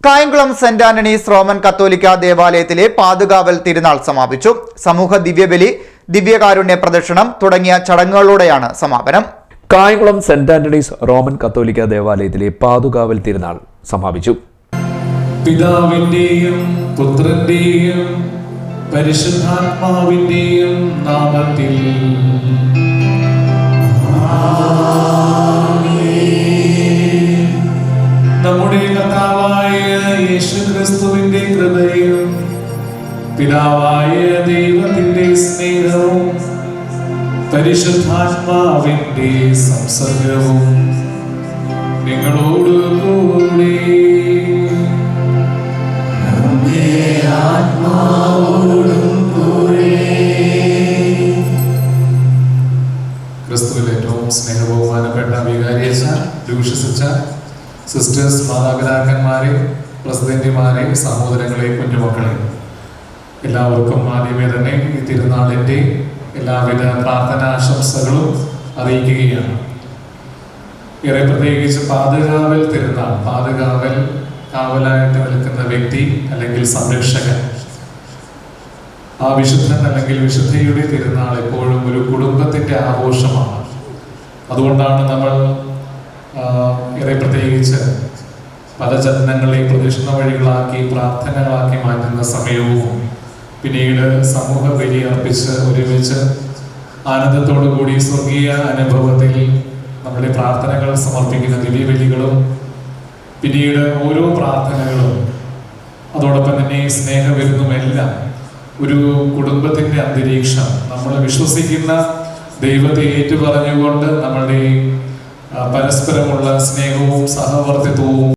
Kayamkulam saint Antony's Roman കത്തോലിക്ക ദേവാലയത്തിലെ പാതുകാവൽ തിരുനാൾ സമാപിച്ചു. സമൂഹ ദിവ്യബലി, ദിവ്യകാരുണ്യ പ്രദക്ഷിണം തുടങ്ങിയ ചടങ്ങുകളോടെയാണ് സമാപനം. കായംകുളം സെന്റ് ആന്റണീസ് റോമൻ കത്തോലിക്ക ദേവാലയത്തിലെ പാതുകാവൽ തിരുനാൾ സമാപിച്ചു. പിതാവിന്റെയും പുത്രന്റെയും പരിശുദ്ധാത്മാവിന്റെയും നാമത്തിൽ നമ്മുടെ കർത്താവായ യേശുക്രിസ്തുവിന്റെ കൃപയും പിതാവായ ദൈവത്തിന്റെ സ്നേഹവും പരിശുദ്ധാത്മാവിന്റെ സംസർഗവും നിങ്ങളോട് കൂടെ ക്രിസ്തുവിൽ ഏറ്റവും സ്നേഹബഹുമാനപ്പെട്ട വികാരിയച്ഛൻ, ലൂഷ്യസച്ഛൻ, സിസ്റ്റേഴ്സ്, മാതാപിതാക്കന്മാരെ, പ്രസിഡന്റുമാരെ, സഹോദരങ്ങളെ, കുഞ്ഞുമക്കളെ, എല്ലാവർക്കും ആദ്യമേ തന്നെ ഈ തിരുനാളിന്റെ എല്ലാവിധ പ്രാർത്ഥനാശംസകളും അറിയിക്കുകയാണ്. ഏറെ പ്രത്യേകിച്ച് പാതുകാവൽ തിരുനാൾ, പാതുകാവൽ കാവലായിട്ട് നിൽക്കുന്ന വ്യക്തി അല്ലെങ്കിൽ സംരക്ഷകൻ, ആ വിശുദ്ധൻ അല്ലെങ്കിൽ വിശുദ്ധയുടെ തിരുനാൾ എപ്പോഴും ഒരു കുടുംബത്തിന്റെ ആഘോഷമാണ്. അതുകൊണ്ടാണ് നമ്മൾ ഏറെ പ്രത്യേകിച്ച് പല ചലനങ്ങളെയും പ്രദക്ഷിണ വഴികളാക്കി പ്രാർത്ഥനകളാക്കി മാറ്റുന്ന സമയവും പിന്നീട് സമൂഹ ബലി അർപ്പിച്ച് ഒരുമിച്ച് ആനന്ദത്തോടു കൂടി സ്വർഗീയ അനുഭവത്തിൽ നമ്മുടെ പ്രാർത്ഥനകൾ സമർപ്പിക്കുന്ന ദിവ്യബലികളും പിന്നീട് ഓരോ പ്രാർത്ഥനകളും അതോടൊപ്പം തന്നെ സ്നേഹവിരുന്നുമെല്ലാം ഒരു കുടുംബത്തിന്റെ അന്തരീക്ഷം, നമ്മൾ വിശ്വസിക്കുന്ന ദൈവത്തെ ഏറ്റുപറഞ്ഞുകൊണ്ട് നമ്മളുടെ പരസ്പരമുള്ള സ്നേഹവും സഹവർത്തിത്വവും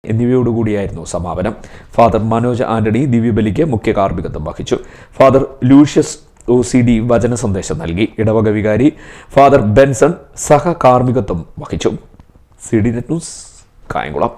എന്നിവയോടുകൂടിയായിരുന്നു സമാപനം. ഫാദർ മനോജ് ആന്റണി ദിവ്യബലിക്ക് മുഖ്യ കാർമ്മികത്വം വഹിച്ചു. ഫാദർ ലൂഷ്യസ് OCD വചന സന്ദേശം നൽകി. ഇടവക വികാരി ഫാദർ ബെൻസൺ സഹകാർമ്മികത്വം വഹിച്ചു. CD net news, Kayamkulam.